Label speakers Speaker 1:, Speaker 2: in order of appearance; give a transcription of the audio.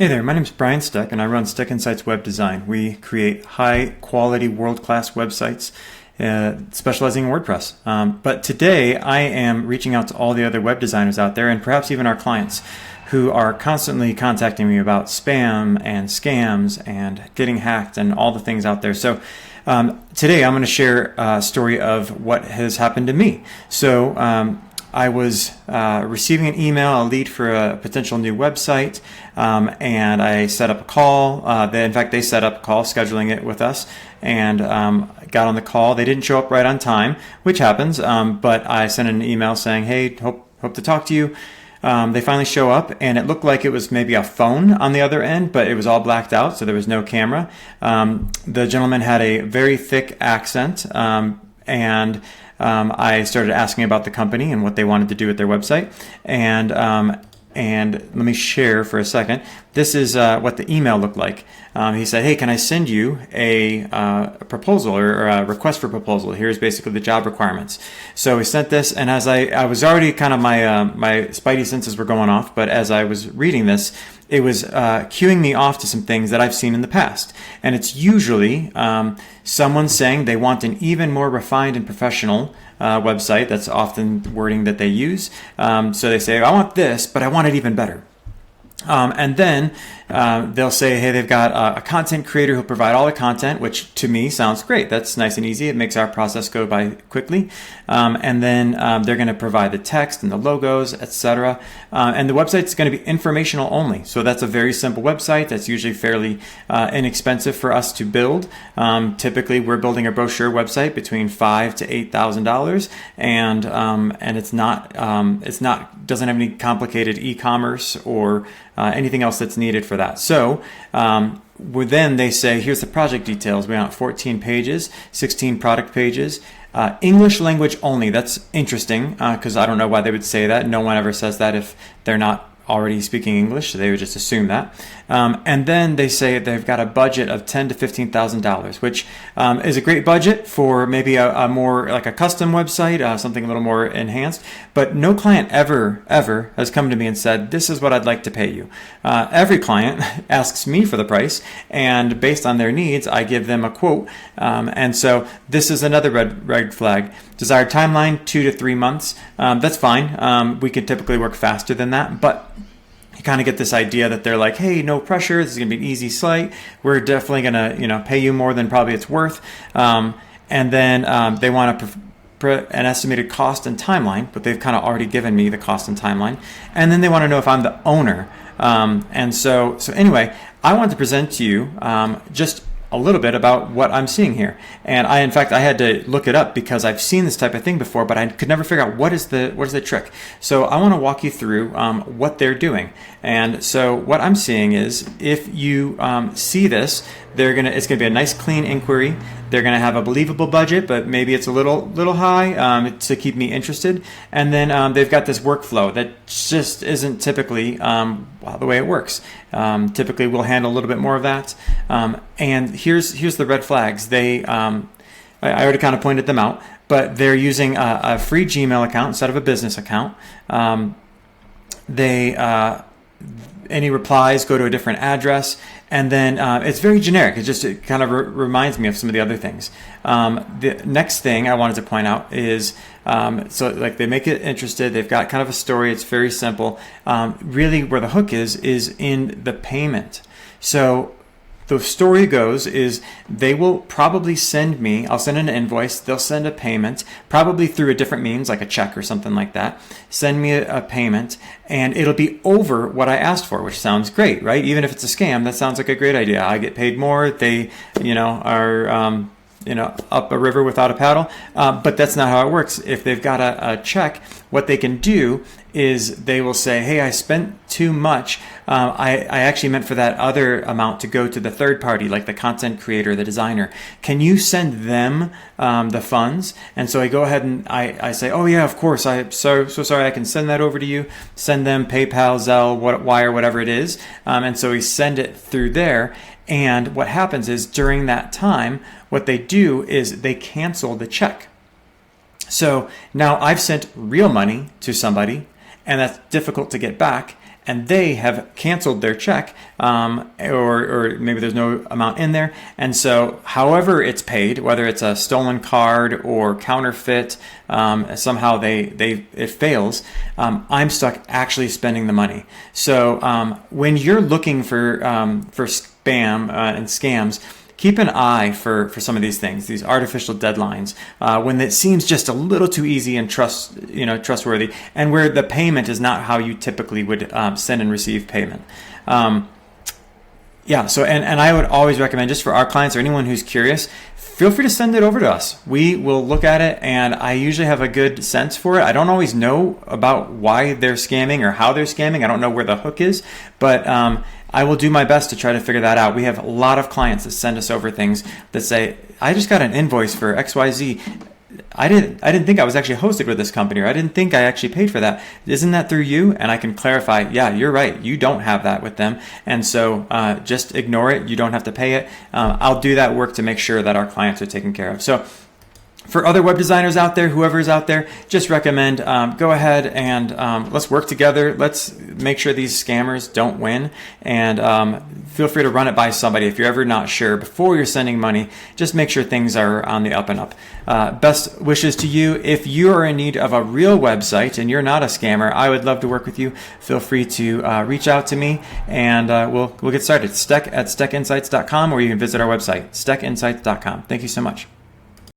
Speaker 1: Hey there, my name is Brian Steck and I run Steck Insights Web Design. We create high quality, world-class websites specializing in WordPress. But today I am reaching out to all the other web designers out there and perhaps even our clients who are constantly contacting me about spam and scams and getting hacked and all the things out there. So today I'm going to share a story of what has happened to me. So I was receiving an email, a lead for a potential new website, and I set up a call. In fact, they set up a call, scheduling it with us, and got on the call. They didn't show up right on time, which happens, but I sent an email saying, hey, hope to talk to you. They finally show up, and it looked like it was maybe a phone on the other end, but it was all blacked out, so there was no camera. The gentleman had a very thick accent, and I started asking about the company and what they wanted to do with their website. And let me share for a second. This is what the email looked like. He said, hey, can I send you a proposal or a request for proposal? Here's basically the job requirements. So we sent this, and as I was already kind of my spidey senses were going off, but as I was reading this, it was cueing me off to some things that I've seen in the past. And it's usually someone saying they want an even more refined and professional website. That's often the wording that they use. So they say, I want this, but I want it even better. And then they'll say, hey, they've got a content creator who'll provide all the content, which to me sounds great. That's nice and easy. It makes our process go by quickly. And then they're going to provide the text and the logos, etc. And the website's going to be informational only. So that's a very simple website that's usually fairly inexpensive for us to build. Typically, we're building a brochure website between $5,000 to $8,000, and it's not doesn't have any complicated e-commerce or anything else that's needed for that. So then they say, here's the project details. We want 14 pages, 16 product pages, English language only. That's interesting because I don't know why they would say that. No one ever says that if they're not already speaking English, so they would just assume that. And then they say they've got a budget of $10,000 to $15,000, which is a great budget for maybe a more like a custom website, something a little more enhanced. But no client ever has come to me and said, this is what I'd like to pay you. Every client asks me for the price, and based on their needs, I give them a quote. And so this is another red flag. Desired timeline, 2 to 3 months. That's fine. We could typically work faster than that, but you kind of get this idea that they're like, hey, no pressure. This is going to be an easy site. We're definitely going to, pay you more than probably it's worth. And then they want an estimated cost and timeline, but they've kind of already given me the cost and timeline. And then they want to know if I'm the owner. And so anyway, I want to present to you just a little bit about what I'm seeing here. And in fact, I had to look it up because I've seen this type of thing before, but I could never figure out what is the trick. So I want to walk you through what they're doing. And so what I'm seeing is if you see this, it's gonna be a nice clean inquiry. They're gonna have a believable budget, but maybe it's a little high to keep me interested. And then they've got this workflow that just isn't typically the way it works. Typically, we'll handle a little bit more of that. And here's the red flags. I already kind of pointed them out, but they're using a free Gmail account instead of a business account. Any replies go to a different address, and then it's very generic. It kind of reminds me of some of the other things. The next thing I wanted to point out is they make it interested. They've got kind of a story. It's very simple. Really, where the hook is in the payment. So the story goes is they will probably send me, I'll send an invoice, they'll send a payment, probably through a different means like a check or something like that, send me a payment, and it'll be over what I asked for, which sounds great, right? Even if it's a scam, that sounds like a great idea. I get paid more, they, are up a river without a paddle. But that's not how it works. If they've got a check, what they can do is they will say, hey, I spent too much. I actually meant for that other amount to go to the third party, like the content creator, the designer. Can you send them the funds? And so I go ahead and I say, oh yeah, of course. I'm so sorry. I can send that over to you. Send them PayPal, Zelle, Wire, whatever it is. And so we send it through there. And what happens is during that time, what they do is they cancel the check. So now I've sent real money to somebody, and that's difficult to get back. and they have canceled their check, or maybe there's no amount in there. And so however it's paid, whether it's a stolen card or counterfeit, somehow it fails, I'm stuck actually spending the money. So when you're looking for spam and scams, keep an eye for some of these things, these artificial deadlines, when it seems just a little too easy and trustworthy, and where the payment is not how you typically would send and receive payment. So I would always recommend, just for our clients or anyone who's curious, feel free to send it over to us. We will look at it, and I usually have a good sense for it. I don't always know about why they're scamming or how they're scamming. I don't know where the hook is, but I will do my best to try to figure that out. We have a lot of clients that send us over things that say, I just got an invoice for XYZ. I didn't think I was actually hosted with this company, or I didn't think I actually paid for that. Isn't that through you? And I can clarify, yeah, you're right. You don't have that with them. And so just ignore it. You don't have to pay it. I'll do that work to make sure that our clients are taken care of. So for other web designers out there, whoever's out there, just recommend go ahead and let's work together. Let's make sure these scammers don't win, and feel free to run it by somebody if you're ever not sure. Before you're sending money, just make sure things are on the up and up. Best wishes to you. If you are in need of a real website and you're not a scammer, I would love to work with you. Feel free to reach out to me, and we'll get started. Steck at steckinsights.com, or you can visit our website, steckinsights.com. Thank you so much.